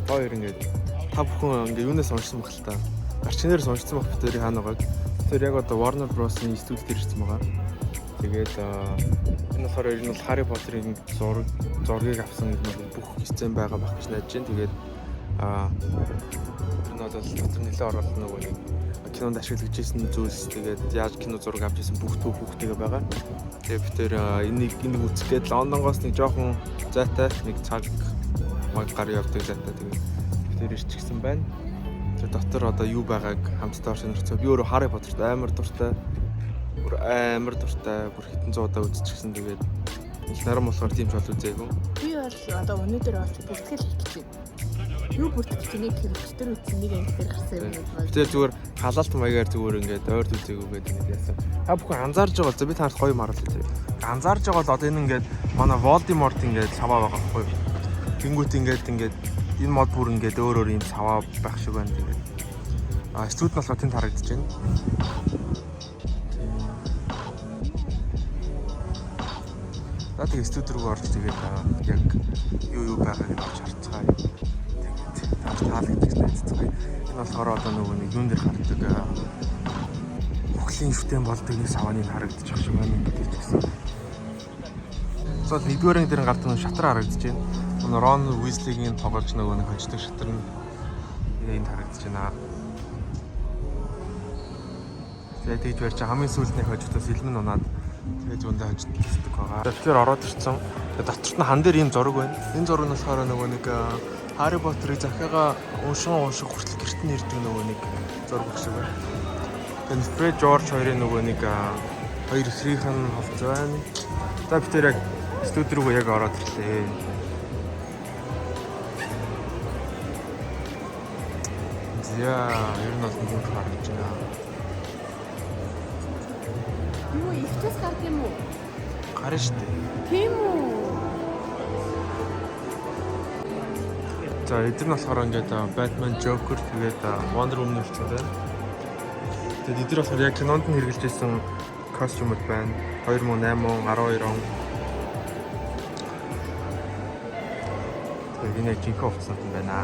Хоёр ингээд та бүхэн ингээд юунаас уншсан баг л та. Гарчнаар уншсан баг битүүрийн хаана байгааг. Тэр яг одоо Warner Bros-ийн студид ирсэн байгаа. Тэгээд энэ болохоор ер нь бол Harry Potter-ийн зургийг авсан бүх сцен байгаа байх гэж найдаж байна. Тэгээд энэ бол дотор нэлээд оролт нөгөө нэг кинонд ашиглаж ирсэн зүйлс тэгээд яаж кино зураг авч ирсэн бүгдээ байгаа. Тэгээд бид тэр энийг үзэхэд Лондонгоос нэг жоохон зайтай нэг цаг гар явдаг зайтай тэгээд бид тэр ирчихсэн байна. Тэр дотор одоо юу байгааг хамтдаа сонирхцгаа. Би өөрөө Harry Potter-т амар дуртай. Бүр хитэн 100 удаа үзчихсэн. Тэгээд их наран болохоор тийм ч бол үзээгүй. Би бол одоо өнөөдөр олж бүртгэл хийх гэж байна. Юу бүртгэж нэг хэрэгчдэр үзсэн нэг ангиэр гарсан юм байна. Тэгээ зүгээр халаалт маягаар зүгээр ингээд ойрд үзээгүй гэдэг нэг яасан. Та бүхэн анзаарж байгаа бол би танарт гоё маруулъя тийм. Анзаарж байгаа бол одоо энэ ингээд манай Voldemort ингээд саваа байгаа байхгүй юу? Тэнгүүт ингээд энэ мод бүр ингээд өөр юм саваа байх шиг байна тэгээд. Студ нь болохоор тэнд харагдаж байна. Тэгээд студ руу орж тэгээд яг юу байгааг нь олж харцгаая. Тэгээд таалагдаж найзцгаая. Энэ болохоор одоо нөгөө нэг юун дээр хардаг бүхлийн шүтэн болдог нэг савааны харагдаж байгаа шиг байна гэдэг чинь. Зөвхөн нэгдүгээр анги дээр гардаг нэг шатар харагдаж байна. Ron Weasley-гийн тоглож нөгөө нэг хождог шатар нь энд харагдаж байна. Тэгээд тийж барьж хамгийн сүүлд нэг хожигдоос илмэн унаад тэгээд зүүндээ хожигддаг байгаа. Тэгэхээр ороод ирсэн. Тэгээд доторт нь хан дээр ийм зураг байна. Энэ зураг нь болохоор нөгөө нэг Harry Potter-ыг захиагаа уншиг хүртэл гэрт нь ирдэг нөгөө нэг зураг шиг байна. Тэгээд Fred George хоёрын нөгөө нэг хоёр эсрийнх нь хавц байна. За бид тэр яг студи руу яг ороод ирлээ. Яа, ер нь бол нэг харагдаж байна. Юу ихтэйс гард юм уу? Гарна шүү дээ. Тийм үү? За эдгээр нь болохоор ингээд Batman, Joker тэгээд Wonder Woman хэлсэн байна. Тэгээд эдгээр болохоор яг кинонд нь хэрэгжилж байсан костюмуд байна. 2008 он, 12 он. Тэгээд энэ жинхэнэ хувцас нь байна.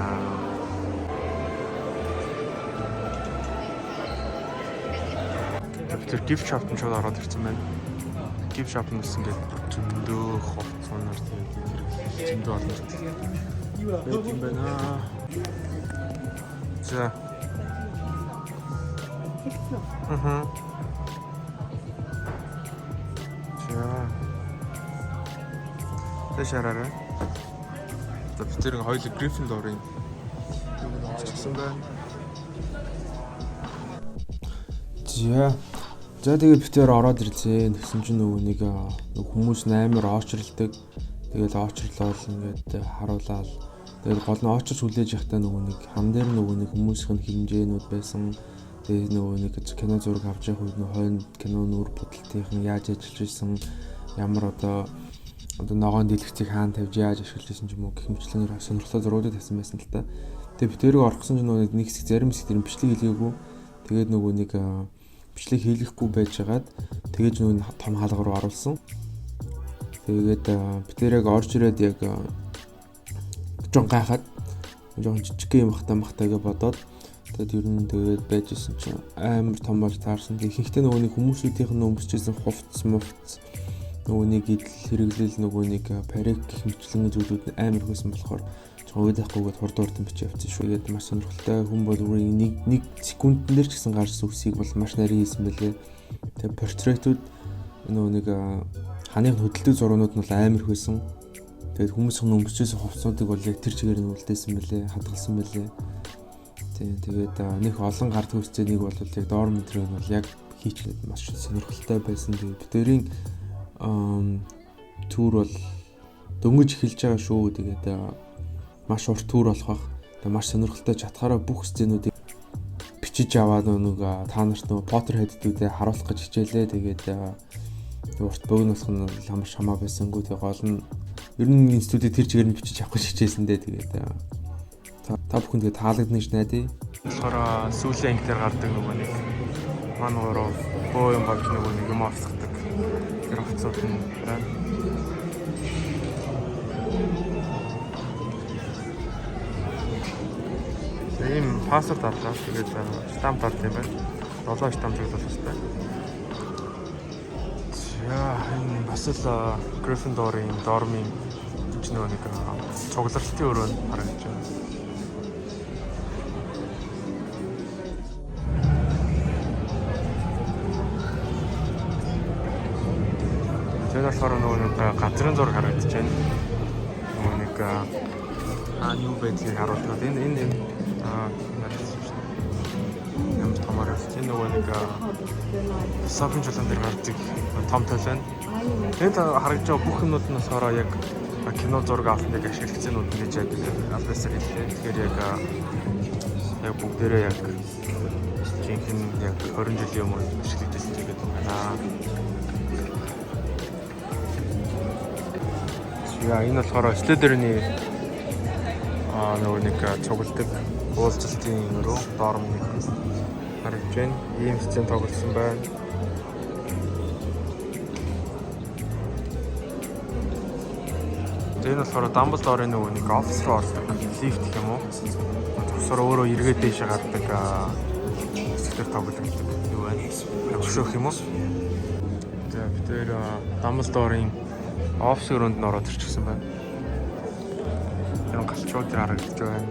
Тэр gift shop нь шууд ороод ирсэн байна. Gift shop нь гэсэн ингээд зөндөө хувцсанаар тэгээд зөндөө олон зүйл юм байна. За. Тэшараарай. За бид тэр хоёул Gryffindor-ын чигсэн байна. За тэгээд битээр ороод ирлээ. Тэгсэн чинь нөгөө нэг хүмүүс амар очрлдог. Тэгээд очрлол ингээд харуулаад тэгээд гол нь очрч хүлээж явахдаа нөгөө нэг хан дээр нөгөө нэг хүмүүсийн хэмжээнүүд байсан. Тэгээд нөгөө нэг кино зураг авч явах үед нөгөө хойно кино нүр будалтын яаж ажиллаж ирсэн, ямар одоо ногоон дэлгэцийг хаана тавьж яаж ашиглаж ирсэн ч юм уу гэх мэтлэнээр сонирхолтой зургуудыг тавьсан байсан л та. Тэгээд битээрээ орохсон чинь нөгөө нэг хэсэг зарим хэсэг дээр бичлэг хийлгээгүй. Тэгээд нөгөө нэг бичлэг хийлгэхгүй байжгаад тэгэж нөгөө том хаалга руу оруулсан. Тэгээд битээр яг орж ирээд яг жон гайхаад жоохон жижиг юм махтаагээ бодоод тэгээд ер нь тэгээд байжсэн чинь амар том болж таарсан. Ихэнхдээ нөгөө нэг хүмүүсүүдийнх нь өмсчээсэн хувцс нөгөө нэг идэл хэрэглэл нөгөө нэг парик гэх мэтлэн зүйлүүд нь амар хөөсөн болохоор уйдахгүйгээд хурдуурдан бичиж явчихсан шүү. Тэгээд маш сонирхолтой хүн бол нэг секундэн дээр ч гэсэн гарсан үсийг бол маш нарийн хийсэн байлээ. Тэгээд портретүүд нөгөө нэг ханых хөдөлтөг зургууд нь бол амар хөөсөн. Тэгээд хүмүүсийн өмсчээсэн хувцсуудыг бол яг тэр чигээр нь үлдээсэн байлээ, хадгалсан байлээ. Тэгээд нэг олон гард хөөсцөнийг бол яг доор мэдрэг нь бол яг хийчлээд маш сонирхолтой байсан. Тэгээд битэрийн тур бол дөнгөж эхэлж байгаа шүү. Тэгээд маш урт тур болох бах. Тэгээд маш сонирхолтой чатгаараа бүх сценүүдийг бичиж аваад нэг та нарт нөгөө Potterhead-үүдээ харуулах гэж хичээлээ. Тэгээд урт богинолох нь хамар шамаа байсангүй. Тэгээд гол нь ер нь студид тэр чигээр нь бичиж авах гэж хичээсэндээ. Тэгээд та бүхэн тэгээд таалагдана гэж найдаа. болохоор сүүлийн анги дээр гардаг нөгөө нэг мань гурав боо юм болж нөгөө нэг юм авсгадаг. Тэр хувцсууд нь байна. пассворд авлаа. Тэгээд штамп авт юм байна. 7 штамп зөвлөх хэрэгтэй. За энэ бас л Gryffindor-ийн Dorm-ийн нэг цугларлалтын өрөө харагдаж байна. Тэгээд болохоор нэг газрын зураг харагдаж байна. Нэг юу байдгийг харуулдаг. Энэ ямар томор тийм нэг сопын чулуун дээр гардаг том толон. Энд харагдаж байгаа бүх юмнууд нь болохоор яг кино зураг авалтыг ашигласан нь гэж яг албасаар хэлээ. Тэгэхээр яг бүгдээрээ яг жинхэнэ яг 20 жилийн өмнө ашиглагдсан гэдэг байна. Яа энэ болохоор Slytherin-ийн нэг цугладаг уулзалтын өрөө Dorm-ийн харагдаж байна. Ийм сцен тоглосон байна. Энэ болохоор Dumbledore-ийн нэг офис руу ордог лифт гэх юм уу? Тусаар өөрөө эргээд дэше гардаг хэсгээр тоглодог юу байна? Хөшөөх юм уу? За бид тэр Dumbledore-ийн офис өрөөнд нь ороод ирчихсэн байна. Энэ галчууд харагдаж байна.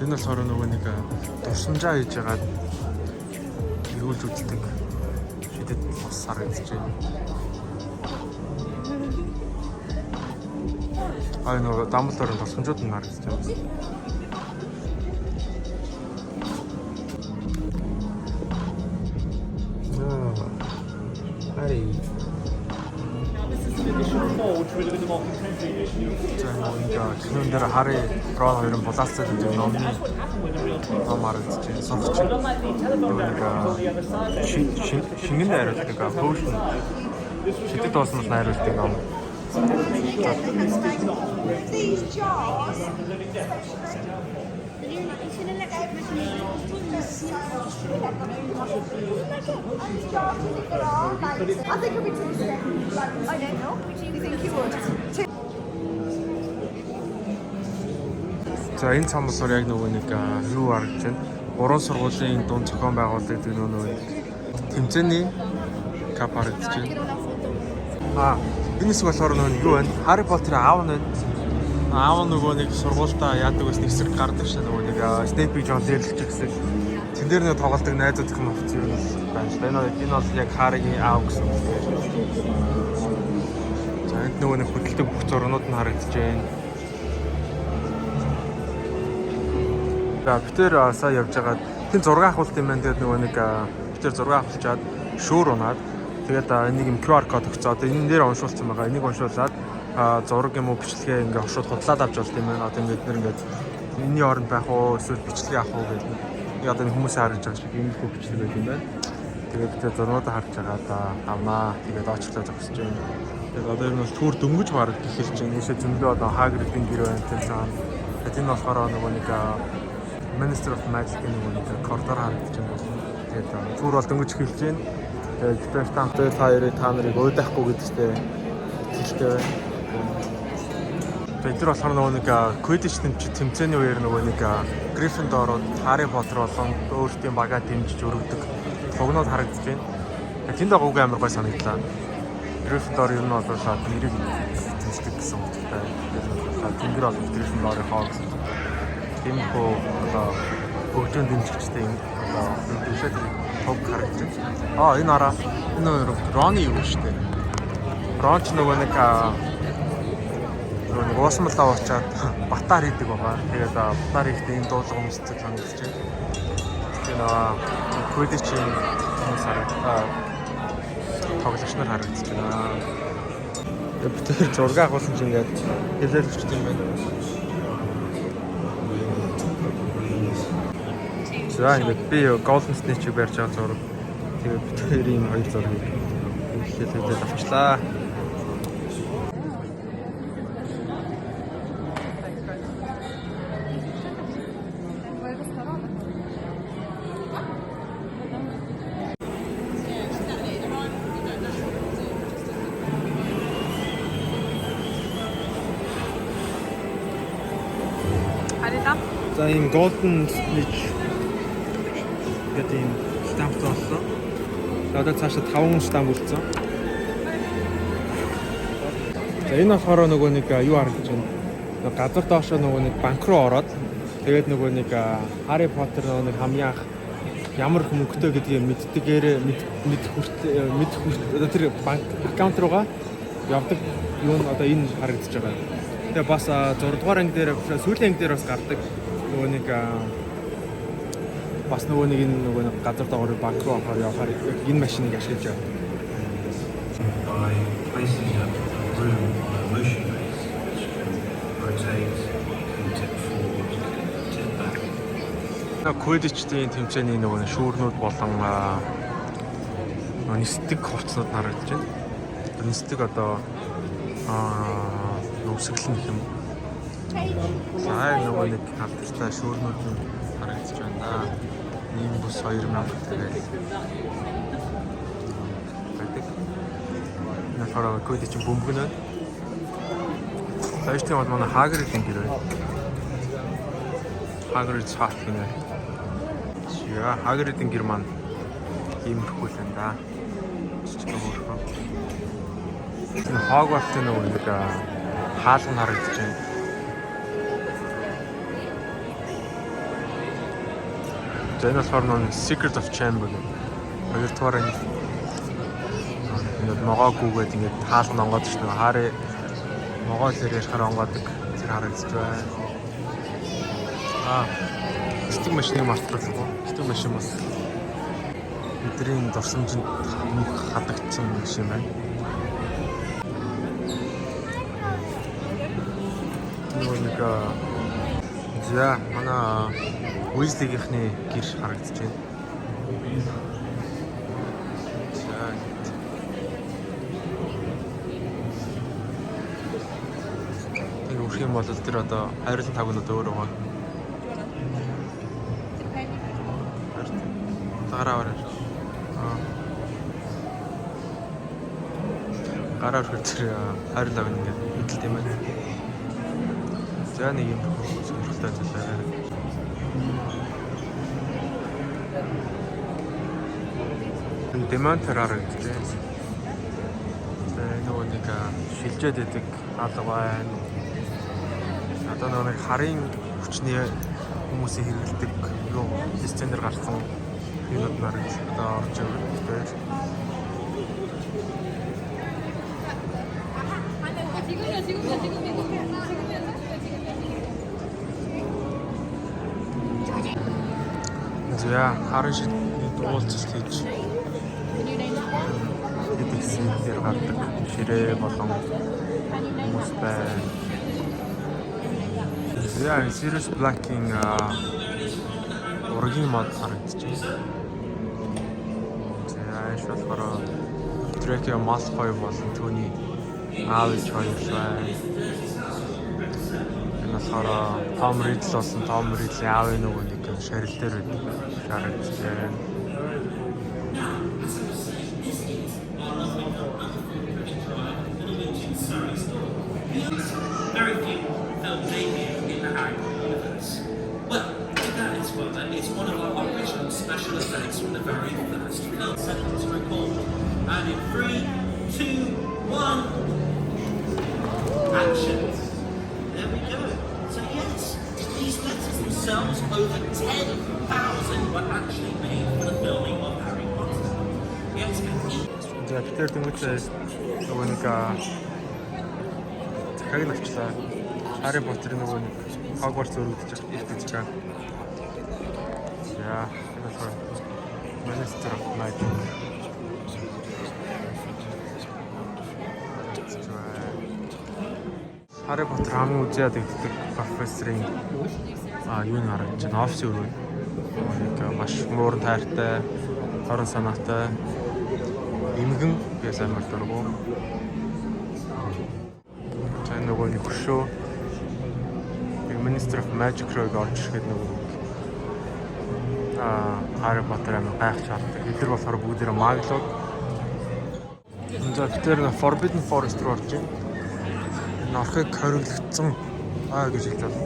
Энэ болохоор нөгөө нэг дурсамжаа хийж байгаа эргүүлж үздэг шидэд бас харагдаж байна. Нөгөө Dumbledore-ын дурсамжууд нь харагдаж байна. Харри. Кинон дээр Harry, Ron хоёрын булаацтай гэдэг номны ном харагдаж байна. Сонсч шингэн найруулдаг potion шидэд доосноос найруулдаг ном. These jars. I think it'll be too sick. I don't know. Would you think you would? За энэ цамсаар яг нөгөө нэг юу харагдаж байна. Уран сургуулийн дунд зохион байгуулагддаг нөгөө тэмцээний кап харагдаж байна. Энэ хэсэг болохоор нөгөө юу байна? Harry Potter-ийн аав нь байна. Аав нөгөө нэг сургуультаа яадаг гэсэн нэг хэсэг гардаг шээ нөгөө нэг Snape-ийг жоон дээрлэж гэсэн. Тэн дээр нэг тоглолтог найзууд их юм офицер нь байна. Энэ бол яг Harry-гийн аав гэсэн. За энд нөгөө нэг хөдөлдөг бүх зурнууд нь харагдаж байна. За бид тэр сая явж байгаад тэн зураг авахулт юм байна. Тэгээд нөгөө нэг бид тэр зураг авахулчаад шүүр унаад тэгээд энийг юм QR код өгцөө. Энэ дээр уншуулсан байгаа. Энийг уншуулад зураг юм уу бичлэгээ ингээ хошууд худлаад авч болт юм байна. Одоо ингээд нэр ингээд энэний оронд байх уу эсвэл бичлэгээ авах уу гэдэг. Яг одоо хүмүүсээ харж байгаа шиг ийм их бичлэг байт юм байна. Тэгээд бид зурнуудаа харж байгаа авнаа. Тэгээд очрлоо зогсож байна. Тэгээд одоо энэ бол түр дөнгөж бараг эхэлж байна. Ийшээ зөндөө одоо Hagrid-ийн гэр байна тэр цаана. Тэгээд энэ болохоор нөгөө нэг Minister of Magic-ийн нөгөө нэг коридор харагдаж байна. Тэгээд түр бол дөнгөж эхэлж байна. Тэгээд Stefan та нарыг уйдахгүй гэдэгтэй хэлтэй байна. Тэгээд тэр болохоор нөгөө нэг Quidditch тэмцээний үеэр нөгөө нэг Gryffindor-ууд Harry Potter болон өөртөө багаа дэмжиж өргөдөг логнод харагдаж байна. Тэнд байгаа үг амар гой санагдлаа. Gryffindor ер нь бол нэрийг тэмцдэг гэсэн утгатай. Тэнгэр бол Gryffindor-ийн хоо гэсэн. Тийм хөө одоо хөгжөөнд дэмжигчтэй юм одоо дэмжлэг топ харагдаж байна. Энэ араа энэ Ron юу шүү дээ. Ron ч нөгөө нэг уусмалаа уучаад батар хийдэг байгаа. Тэгээд батар хийхдээ энэ дуулга хүмүүстэй санагдаж байна. Тэгээд Quidditch-ийн хүмүүс тоглогч нар харагдаж байна. Тэгээд бид тэр зураг авахсан чинь ингээд хэлэл өчт юм байна. За ингээд би Golden Snitch-ийг барьж байгаа зураг. Тэгээд бид тэрийн хоёр зургийг хэлээд авчлаа. За ийм Golden Snitch гэдэг ийм штамп зоослоо. Одоо цаашаа 5 штамп үлдсэн. За энэ болохоор нөгөө нэг юу харагдаж байна. Нөгөө газар доошоо нөгөө нэг банк руу ороод тэгээд нөгөө нэг Harry Potter нөгөө нэг хамгийн анх ямар их мөнгөтэй гэдгийг мэдэх одоо тэр банк аккаунт руугаа явдаг юу нь одоо энэ харагдаж байгаа. Тэгээ бас 6 дугаар анги дээр сүүлийн анги дээр бас гардаг нөгөө нэг бас нөгөө нэг энэ нөгөө газар доогоор банк руу явахаар энэ машиныг ашиглаж байгаа. By placing a room motion base which can rotate, tip forward, tip back. Quidditch-ийн тэмцээний нөгөө шүүрнүүд болон нисдэг хувцснууд харагдаж байна. Нисдэг одоо нүсгэлэн гэх юм. За нөгөө нэг халтартай шүүрнүүд нь харагдаж байна. Ийм бус 2000 тэгээд байдаг. Нафара Quidditch бөмбөгнө. Тааштай бол манай Hagrid-ийн гэр байна. Hagrid цаат гинэ. Яа, Hagrid-ийн гэр маань иймэрхүү л энэ да. Чичгэн хөөрхөн. Энэ Hogwarts-ийн нөгөө нэг хаалга харагдаж байна. За энэ болохоор нэг Secret of Chamber гэх. Хоёрдугаар энэ могоогүйгээд ингээд хаалга онгоод ч нэг Harry могоолэр ярихаар онгоодаг зэрэг харагдаж байна. Стиг машины мартчихсан. Стиг машин бас бидний дурсамжинд хадагдсан юм байна. Нөгөө нэг за манай Weasley-гийнхний гэр харагдаж байна. Тэр үрх юм бол тэр одоо хайрлан тагнууд өөр байгаа. Гараа. Гараа хүрэх тэр хайрлан тагн ингээд мэдлээ юм байна. За нэг юм сонирхолтой зүйлээ. Демонтер харагдаж байна. Нөгөө нэг шилжээд идэг алга байна. Одоо нэг харын хүчний хүмүүсийн хэрэгэлдэг юу системээр гарсан юмуд нарыг одоо орж байгаа. За харын шидний уулзалт хийж дээр гардаг ширээ болон хүмүүс байна. Яа, Sirius Black-ийн ургийн мод харагдаж байна. За, шалбар Draco Malfoy болон түүний аав ээж хоёр байна. Энэ болохоор Tom Riddle болсон Tom Riddle-ийн аавын нөгөө нэг шарил дээр харагдаж байна. Very few film debut in the Harry Potter universe. Well, that is further, it's one of our original special effects from the very first film. Seconds to record. And in 3, 2, 1, action. There we go. So yes, these letters themselves, over 10,000 were actually made for the filming of Harry Potter. Yes, За тэр дөнгөж нөгөө нэг захаг навчлаа. Harry Potter нөгөө нэг Hogwarts өргөдөж байгаа. За энэ болохоор Minister of Magic. Harry Potter хамгийн үзээд игддэг профессорын юу нэг харагдаж байна. Офис өрөө. Нэг маш муурын тайртай, хорон санаатай имгэн яс амар дургу. За нөгөө нэг хөшөө Minister of Magic руу орж ирэхэд нөгөө Harry Potter амар гайхаж хардаг. Эдгээр болохоор бүгдээрээ маглууд. За тэр Forbidden Forest руу орж байна. Энэ орхыг хориглогдсон гэж хэлж байна.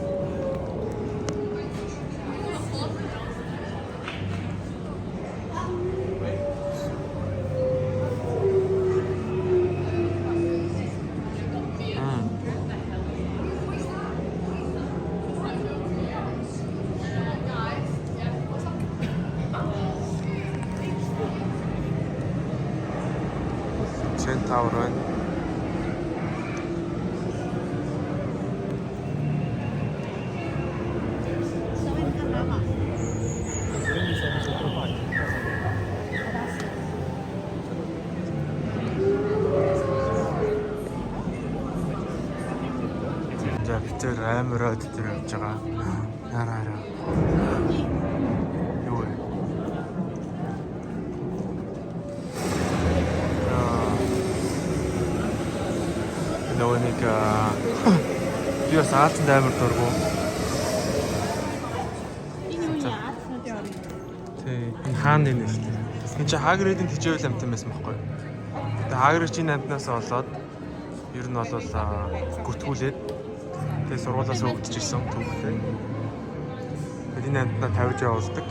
тавар байна. За битэр амар од дээр явж байгаа. Нараараа. Юу вэ? Нэг би бас аалцанд амар дургу. Энэ юу яасан дээр орно? Тий, энэ хаан нэг л. Энэ чи Хагридийн хичээл амт юм байсан байхгүй. Тэгээ Хагридийн амтнаас болоод ер нь бол гүтгүүлээд тэгээ сургуулиас өгдөж ирсэн түүхтэй. Тэгээд энэ амтнаа тавьж явуулдаг.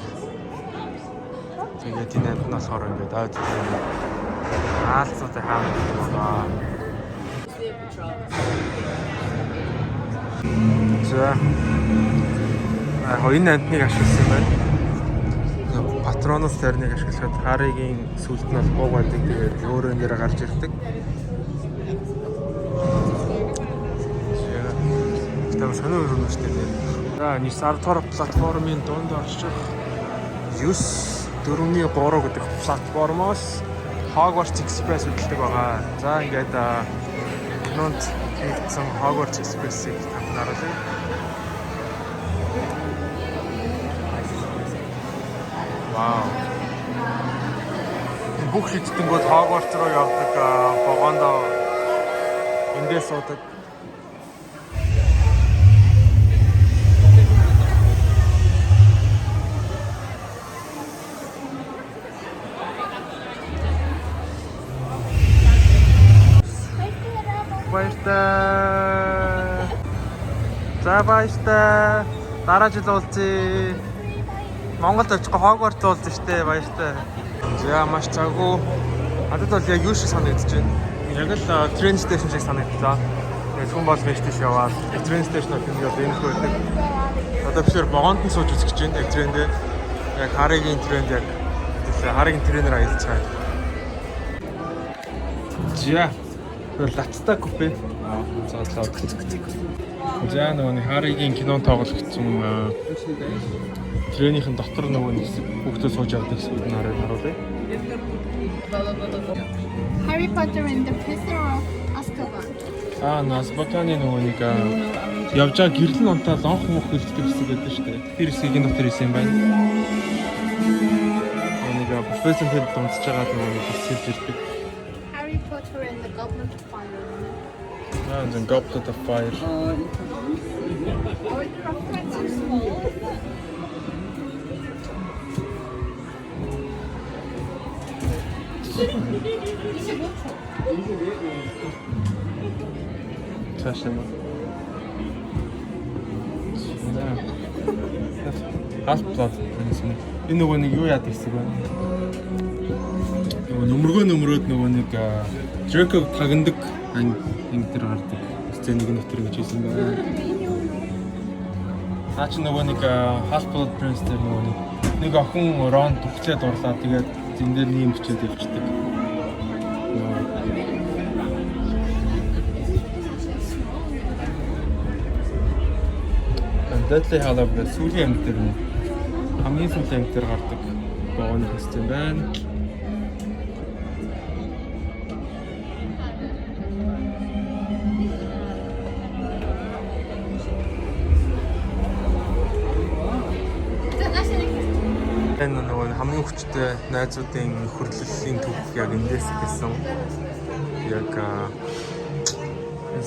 Тэгээд энэ амт нь болохоор ингээд аалцуудын хаан гэдэг байгаа. За. Энэ амтныг ашигласан байна. Патронос тарныг ашиглахад Харигийн сүлд нь бол буугадаг. Тэгээд өөрөө нэрэ гарч ирдэг. Тэр сонио өрнөж штэ. За, 9 дугаар платформын дунд орчих 943 гэдэг платформоос Hogwarts Express хөдөлдөг байгаа. За, ингээд кинонд хийгдсэн Hogwarts Express-ийг харуулъя. Вау. Бүх шийдэнгүүд Hogwarts руу явдаг вагондоо эндээс суудаг. Баярлалаа. За баярлалаа. Дараа жил уулзъя. Монголд очихгүй Hogwarts уулзъя штэ. Баярлалаа. За маш цагуу. Надад бол яг юу шиг санагдаж байна. Яг л train station шиг санагдлаа. Тэгээд хүн бол вэштэйш яваад train station-ыг ингээд энэ хөөдөг. Одоо бид вагонд нь сууж үзэх гэж байна. Яг трендээ. Яг Харигийн тренд яг Харигийн тренер аялж байгаа. За лацтай купе. За нөгөө нэг Харигийн кинонд тоглогдсон тренийн дотор нөгөө нэг хүүхдүүд сууж явдаг хэсгүүд нь харуулъя. Harry Potter and the Prisoner of Azkaban. Азкабаны нөгөө нэг явж байгаа гэрэл нь унтаад онх мөх хөлддөг хэсэг байдаг шүү дээ. Тэр хэсгийн дотор исэн юм байна. Нэг профессор хэд дунцж байгаа нөгөө нэг хэсэг ирдэг. Harry Potter and the Goblet of Fire. The Goblet of Fire. Цаашаа. Хаалт гэсэн. Энэ нөгөө нэг юу яадаг хэсэг байна? Нөмрөөд нөгөө нэг Draco тагнадаг энэ төр гардаг. Сценийг нөтөр гэж хэлсэн байна. Наа чи нөгөө нэг Half-Blood Prince дээр нөгөө нэг охин Ron түхлээд дурлаа. Тэгээд зин дээр нэм бичээд явчихдаг. Deathly Hallows гэдэг сүүлийн амт дээр нь хамгийн сүүлийн амт дээр гардаг богоны хэсэг байна. Энэ нөгөө хамгийн хүчтэй найзуудын хөрлөлийн түүх яг эндээс гэсэн. Яг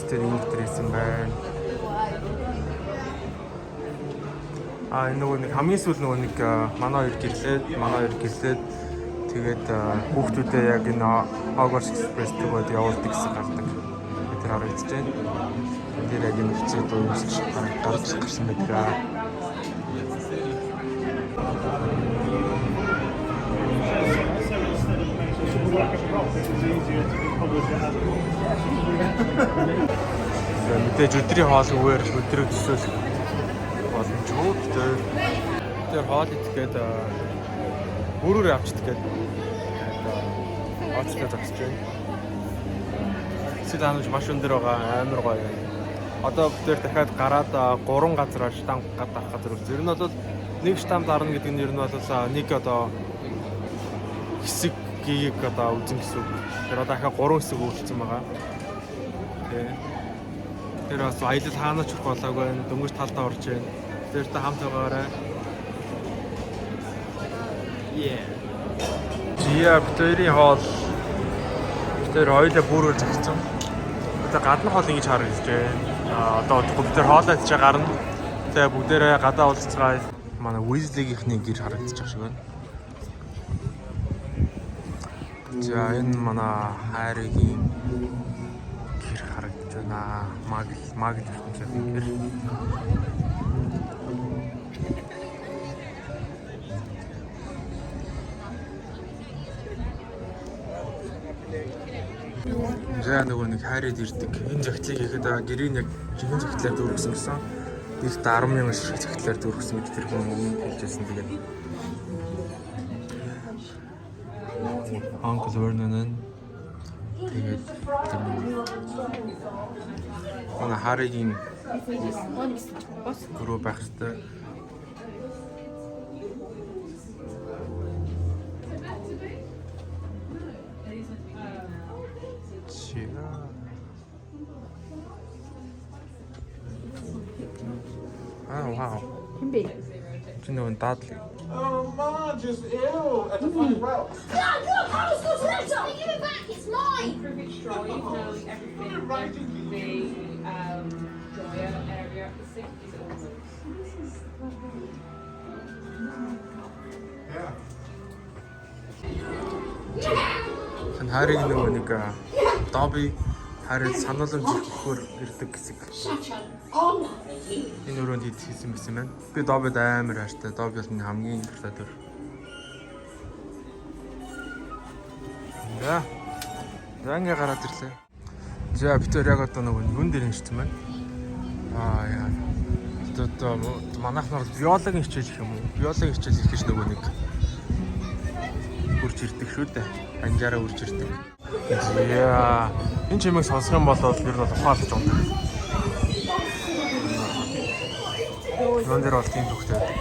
энэ хийсэн байна. Энэ нөгөө нэг хамгийн сүүл нөгөө нэг манай хоёр гэрлээд тэгээд хүүхдүүдээ яг энэ Hogwarts Express руу явуулдаг гэсэн гардаг. Тэр харагдаж байна. Тэр яг энэ хэцүү дуусч гарч гарсан байдаг. Мэдээж өдрийн хоол үгээр өдрөө төсөөлөх боломжгүй. Тэр хоол идгээд бүрээр авчдаг гэдэг. Оцлоо зогсож байна. Эцэг таанамж маш өндөр байгаа, амар гоё. Одоо бид дахиад гараад 3 газар штамп гадах газар үзсэн. Ер нь бол нэг штамп дарна гэдэг нь ер нь бол нэг одоо хэсгийг одоо үзэн гэсэн үг. Тэр одоо дахиад 3 хэсэг үйлдэлсэн байгаа. Тэ. Тэр бас аялал хаанаач хүрэх болоогүй, дөнгөж талдаа орж байна. Тэр та хамт байгаарай. Жия битэрийн хоол тэр хоёулаа бүрээр загцсан. Одоо гадны хоол ингэж харагдаж байна. Одоо бид тэр хоолой хийж гарна. Тэгээ бүгдээрээ гадаа уулзцгаая. Манай Weasley-гийнхний гэр харагдаж байгаа шиг байна. За энэ манай Harry-гийн гэр харагдаж байна. Магл ертөнцийн гэр. За нөгөө нэг хайраад ирдэг. Энэ загтлыг ихэд гэрийн яг жинхэнэ загтлаар дүүргэсэн гэсэн. Их 10,000 шиг загтлаар дүүргэсэн гэж тэр хүн өмнө хэлжсэн. Тэгээд Uncle Vernon тэгээд манай Harry-гийн гөрөө байх хэвээр. Wow. Хинбэ? Чи нөгөө даадлыг. Mom just ill at the front row. Dad, look, I was supposed to let it. Give it back, it's mine. Privet straw, you know everything in the dryer area of the sink is all loose. Хэн Хариг нөгөө нэг Добби Хариг санууламж өгөхөөр ирдэг хэсэг. Энэ өрөөнд хийсэн байсан байна. Би Доббид амар хайртай. Добби бол миний хамгийн дуртай дүр. За. Ингээ гараад ирлээ. За бид яг одоо нөгөө юун дээр нэрсэн байна. Яа. Одоо манайх нар биологийн хичээл гэх юм уу? Биологийн хичээл хийх гэж нөгөө нэг үрж ирдэг шүү дээ. Анжаараа үрж ирдэг. Яа. Энэ чимээг сонсох юм бол ер нь ухаалж ундаг. Юун дээр бол тийм хөвгтэй байдаг.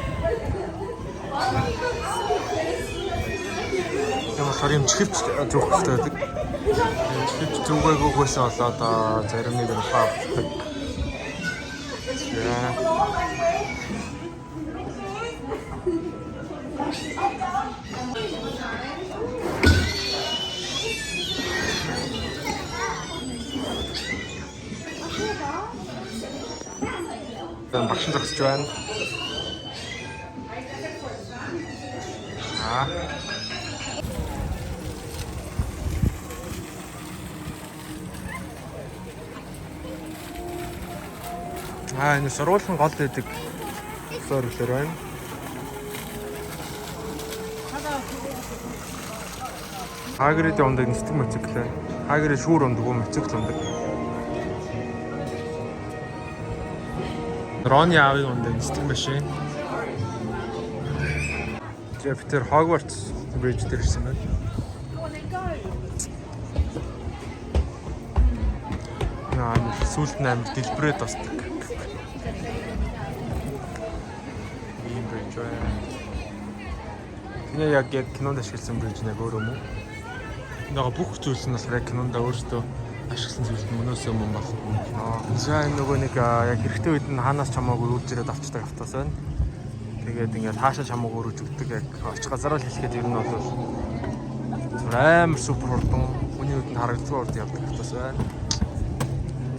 Тэгэхээр юм чихвч зүүх хэрэгтэй байдаг. Чихвч зүггээгүйгээс болоод зарим нэг ухаа авдаг. Яа. Багш зогсож байна. Энэ сургуулийн гол дэдэг зорилгоор байна. Хагридийн ундаг нисдэг мотоцикл байна. Хагрид шүүр ундаг уу мотоцикл ундаг. Роны аавын ундаг нисдэг машин. Джефтер Хогвартс Bridge дээр ирсэн байна. Сүүлд нь амар дэлбэрээд тосдог. Ийм bridge байна. Энэ яг кинонд ашигласан bridge нэг өөр юм уу? Нөгөө бүх зүйлс нь бас яг кинонд өөртөө ашигласан зүйл мөнөөс юм байна. За энэ нөгөө нэг яг хэрэгтэй үед нь хаанаас чамаагүй үрж ирээд авчдаг автоос байна. Тэгээд ингээд хаашаа чамаагүй өрөж өгдөг яг очих газараа л хэлэхэд ер нь бол амар супер хурдан хүний үдэнд харагдсан урд явдаг автоос байна.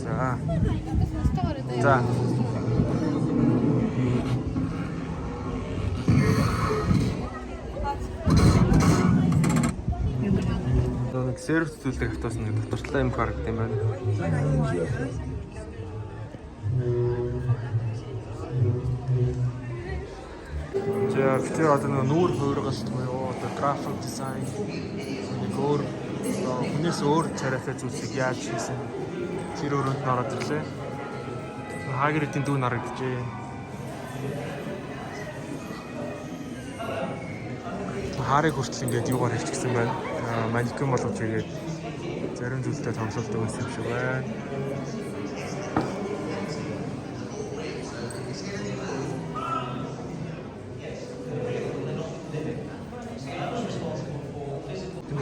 За. Нэг сервис зүйлдэг автоос нэг доктортлаа юм харагдсан юм байна. За бид одоо нүүр хуургалт буюу одоо график дизайн нэг өөр хүнээс өөр царайтай зүйлсийг яаж хийсэн тэр өрөөнд нь ороод ирлээ. Хагридийн дүү харагджээ. Харыг хүртэл ингээд юугаар хийчихсэн байна. Манекен болгож игээд зарим зүйлтэй тоглолдог байсан юм шиг байна.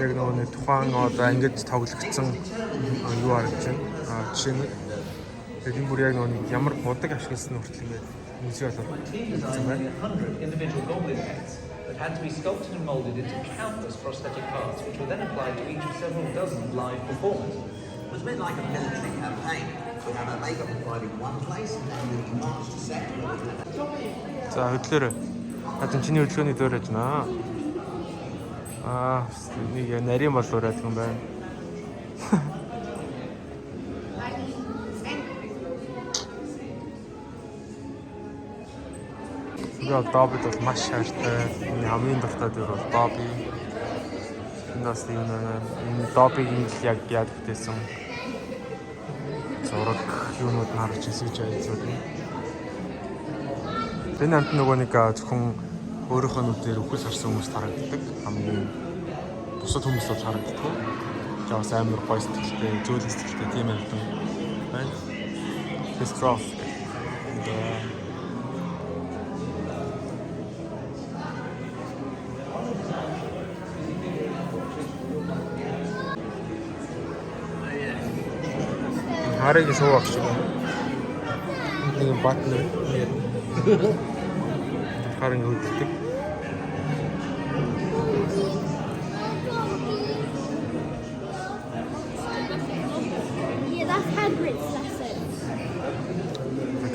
Яг нэг тухайн одоо ингэж тоглогдсон юу харагдаж байна. Жишээ нь энэ бүр яг нэг ямар будаг ашигласан хүртэл ингэ музей болоод ирсэн байна. Individual goblin heads that had to be sculpted and molded into countless prosthetic parts, which were then applied to each of several dozen live performers. It was a bit like a military campaign. We had our makeup applied in one place and then we marched to set. За хөдлөөрэй. Хатан чиний хөдөлгөөний дөр яж наа. Нэг нарийн болоорой гэх юм байна. Яг Доббид бол маш хайртай. Миний хамгийн дуртай дүр бол Добби. Эндээс энэ Доббигийн яг яадагтэйсэн зураг юунууд нь харж ирсэн гэж айцууд нь. Энэ амт нөгөө нэг зөвхөн өөрийнхөө нүдээр үхэл харсан хүмүүс харагддаг. Хамгийн бусад хүмүүс бол харагддаг. Жаас амар гоё сэтгэлтэй, зөөл сэтгэлтэй тийм амтан байна. Фестроф. Харыг суу авч байна. Нэг батны харин хөдөлдөг. Yeah, that's Hagrid's lesson.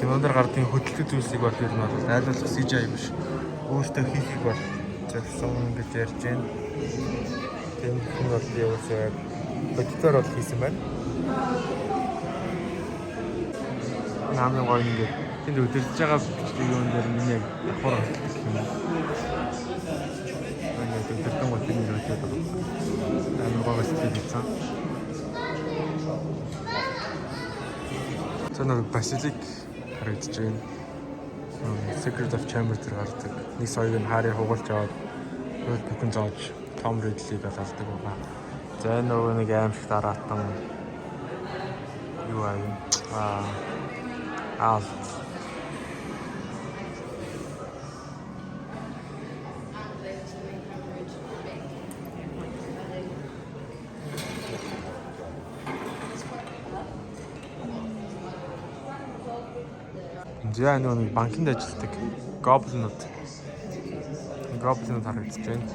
Кинонд гардын хөдөлгөөн зүйлсийг бол ер нь бол айлуулах CGI биш. Өөртөө хийхийг бол зорьсон гэж ярьж байна. Тийм хүн бол явуулсан бодитоор бол хийсэн байна. Намын гоё ингээд тэнд өдөрж байгаа бичлэг юун дээр миний яг давхар хэлдэг юм. Ингээд өдөртөн гол тийм юм хэлээд байгаа. Амар гоё сэтгэл хэлсэн. Цанаа Basilic харагдаж байна. Secret of Chamber дээр гардаг. Нэг соёг нь Harry хугалж аваад бүхэн зоож Tom Riddle-ийг алдаг байгаа. За нөгөө нэг аимшиг дараатан юу аа Алт. За нэг банкнд ажилладаг гоблинууд харагдаж байна.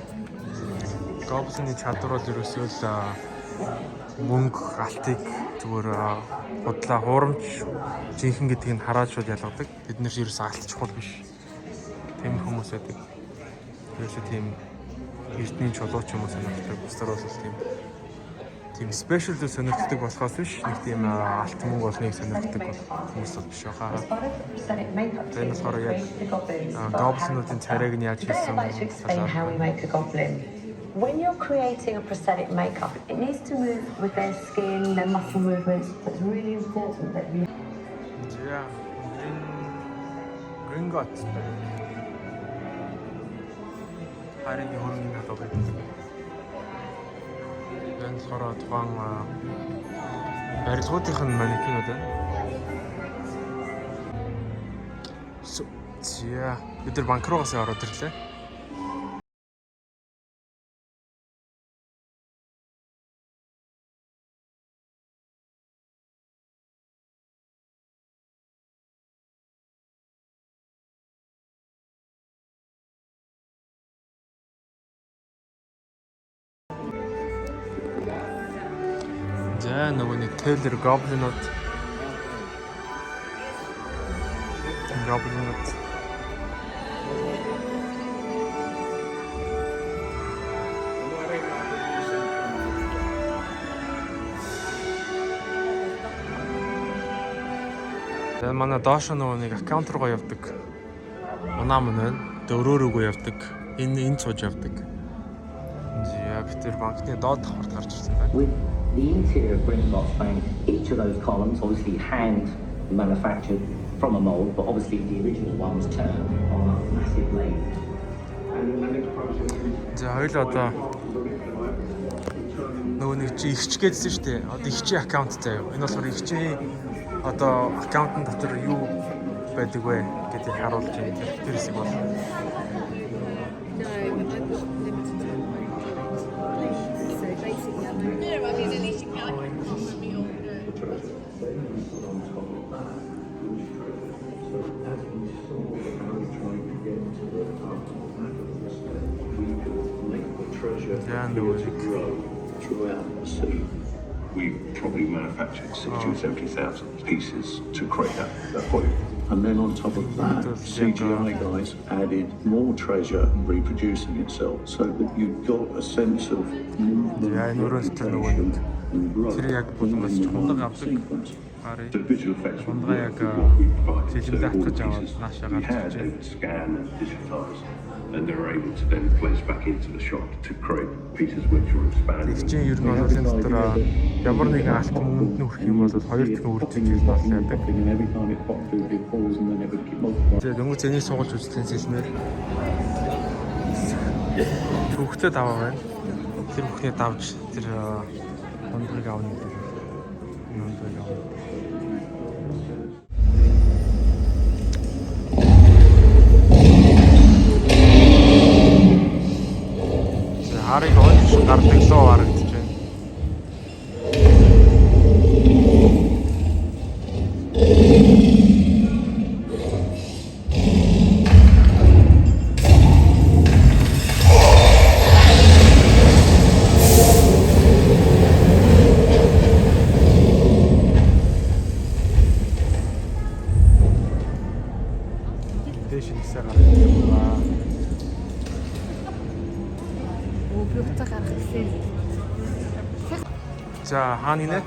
Гоблины чадвар бол ерөөсөө л мөнгө алтыг зүгээр худлаа хуурамч жинхэнэ гэдгийг нь хараад шууд ялгадаг. Бид нэр ерөөсөө алт чухал биш. Тийм хүмүүс байдаг. Ерөөсөө тийм эрдний чулууч юм уу сонирхдаг. Бусдаар бол тийм спешиал зүйл сонирхдаг болохоос биш. Нэг тийм алт мөнгө олныг сонирхдаг хүмүүс бол биш хаа. Тэр нь болохоор яг гоблинуудын царайг нь яаж хийсэн When you're creating a prosthetic makeup, it needs to move with their skin, their muscle movements. So it's really important that you... Yeah, Gringotts. Харин хөрөнгөний хадаа байдаг. Then сороо тухайн барилгуудынх нь манекенүүд байна. За, бид нар банк руугаас ороод ирлээ. За нөгөө нэг Taylor гоблинууд Тэгээ манай доош нөгөө нэг аккаунт руугаа явдаг. Унаа мөн байна. Тэгээ өрөөрөөгөө явдаг. Энэ цууж явдаг. За бид тэр банкны доод давхарт гарч ирсэн байна. The interior of Gringotts Bank, each of those columns obviously hand manufactured from a mould, but obviously the original ones turned on a massive lathe. За хоёул одоо нөгөө нэг чи ихч гэдсэн шүү дээ. Одоо ихчийн аккаунт заяа. Энэ болохоор ихчийн одоо аккаунтын дотор юу байдаг вэ гэдгийг харуулж байна. Тэр хэсэг бол throughout the sea. We probably manufactured 60 or 70,000 pieces to create that volume. And then on top of that, CGI guys added more treasure reproducing itself so that you got a sense of movement and growth. The visual effects were what we provided. So all the pieces we had and scan and digitize, and they were able to then place back into the shot to create pieces which were expanded. Ихчийн ер нь бол энэ дотор ямар нэгэн алт мөнгөнд нүрх юм бол 2 дахин үрдэж ирнэ бас яадаг. Тэгээ дөнгөж зэнийг суулж үзсэн сэлмээр хүүхдэд аваа байна. Тэр бүхний давж тэр хондрыг авна гэдэг. Хондрыг авна. Харыг онж гардаг лөө харагдаж байна. Дэш нэгсээ гардаг ба. За хааны нэ?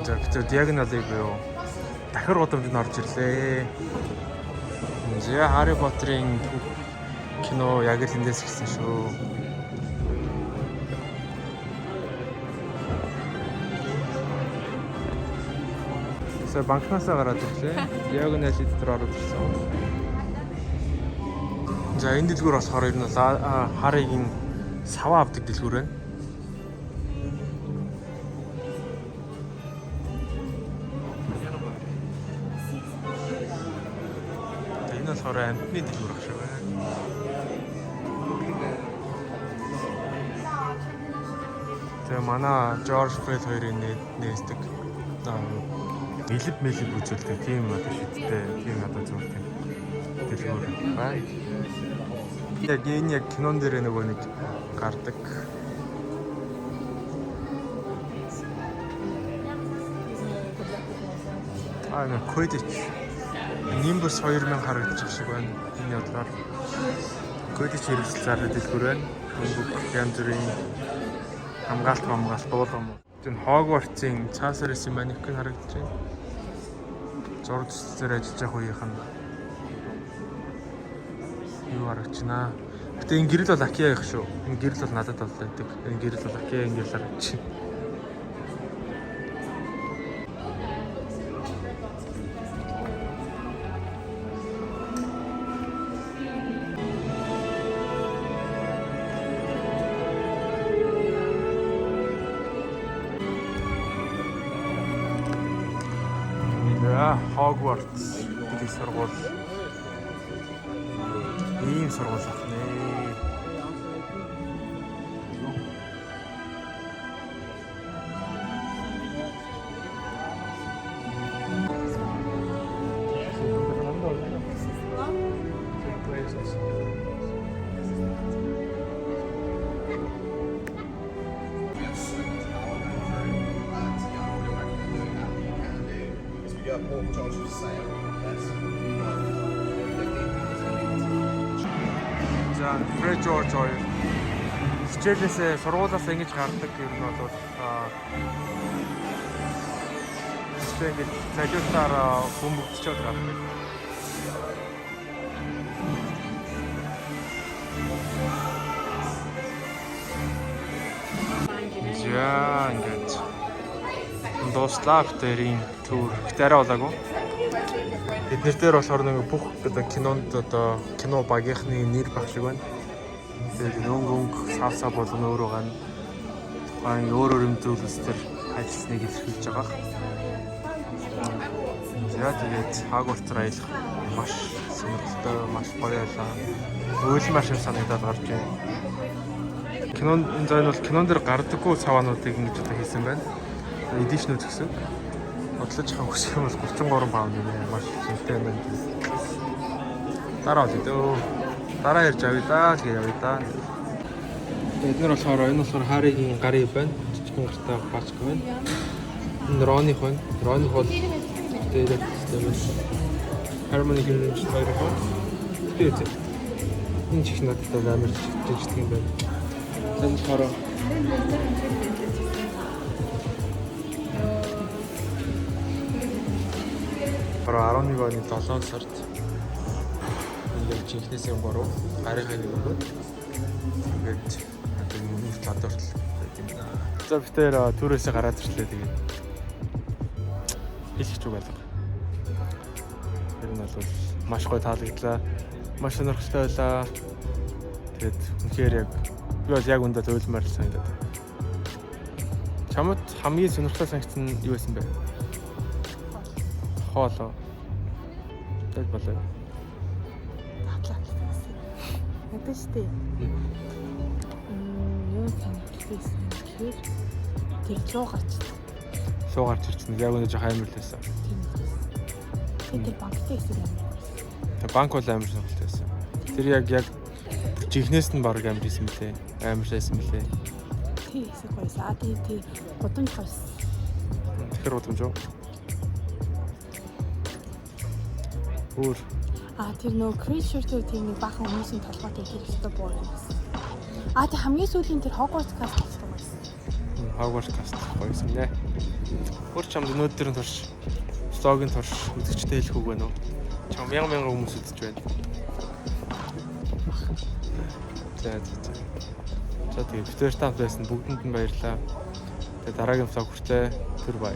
За бид диагоналыг буюу дахир гудамжинд орж ирлээ. За Harry Potter-ын кино яг л эндээс гисэн шүү. За банкнасаа гараад ирлээ. Диагонал дотор ороод ирсэн. За энэ дэлгүүр болохоор ер нь Harry-гийн саваа авдаг дэлгүүр байна. Энэ болохоор амтны дэлгүүр ах шиг байна. Тэгээ манай George Bell хоёрын нээсдэг мэлб үзүүлдэг тийм одоо шидтэй тийм одоо зүгээр дэлгүүр байна. Яг энэ яг кинон дээр нөгөө нэг гардаг. Нэг Quidditch Nimbus 2000 харагдчих шиг байна. Энэ бодлоор Quidditch хэрэгсэл зардаг дэлгүүр байна. Бүгд янз бүрийн хамгаалт дуулам. Энэ Hogwarts-ийн цаасараас манекен харагдаж байна. Зураг төслөөр ажиллаж байх үеийнх нь юу харагдчихна. Гэтэ энэ гэрэл бол Акия их шүү. Энэ гэрэл бол надад бол байдаг. Энэ гэрэл бол Акия гэрэл харагдчих. Hogwarts гэдэг сургууль. Ийм сургууль ахнаа. За Fred George хоёр хичээлээсээ сургуулиас ингэж гардаг юм бол ингэж залуутаар бөмбөгчөд гардаг. За ингэж дуслаа битэрийн түр битэрэ болоогүй. Эднэр дээр болохоор нэг бүх одоо кинонд одоо кино багийнхны нэр баг шиг байна. Тэгээд өнгө сав болон өөрөө гань Баг өөр юм зүйлсээр ажилласныг илэрхийлж байгаа. За тэгээд Хогвартс аялах маш сонирхолтой, маш гоё байлаа. Уйлмар шиг санагдаад гарч байна. Энэ зайн бол кинон дээр гардаггүй цаваануудыг ингэж одоо хийсэн байна. Эдишнүүд гэсэн. Бодлож байгаа хүсэх юм бол 33 паунд нэ маш хэмтэй байна. Дараа үдөө. Дараа ярьж авъя да. Тэгээ явъя да. Эдгээр болохоор энэ болохоор Харигийн гарын байна. Жижигхэн гартай бачк байна. Энэ Роних байна. Роних бол дээрээ систем. Хармони гэрч хоёр байна. Тэгээд энэ чих надад амар жижиг юм байна. Энэ болохоор Про 11 оны 7 сард ингээд жинхнээс юм бороо гарийнхаа нэг өгөөд ингээд одоо өмнөх чадварт юм. За битээр түрээсээ гараад ирлээ тэгээд хэлчих зүг байлаа. Тэр нь бол маш гоё таалагдлаа. Маш сонирхолтой байлаа. Тэгээд үнэхээр яг би бол яг үндэ төлмөр санагдаад. Чамд хамгийн сонирхолтой санагдсан юу байсан бэ? Хоолоо. Тэг болоо. Ядаж штэ. Юу санагдсан гэхээр тэр луу гарч. Луу гарч ирсэн. Яг үнэ жоох амар л байсан. Тэр банктай хэсэг юм. Тэг банк бол амар сонирхолтой байсан. Тэр яг жинхнээс нь баг амар хийсэн мөлий. Амар шайсан мөлий. Тий хэсэг байсан. Тий гудамж байсан. Тэгэхээр гудамж юу? Өөр тэр нөө Creature-тэй тийм нэг баахан хүмүүсийн толгойтой тэр ихтэй боо юм байсан. Тэг хамгийн сүүлийн тэр Hogwarts Cast болсон байсан. Hogwarts Cast байсан нэ. Өөр чамд өнөөдөр нь турш стогийн турш үзэгчтэй хэлэх үг байна уу? Чам мянган хүмүүс үзэж байна. За. За тэгээ битээр тав байсан бүгдэнд нь баярлалаа. Тэгээ дараагийн влог хүртэл түр бай.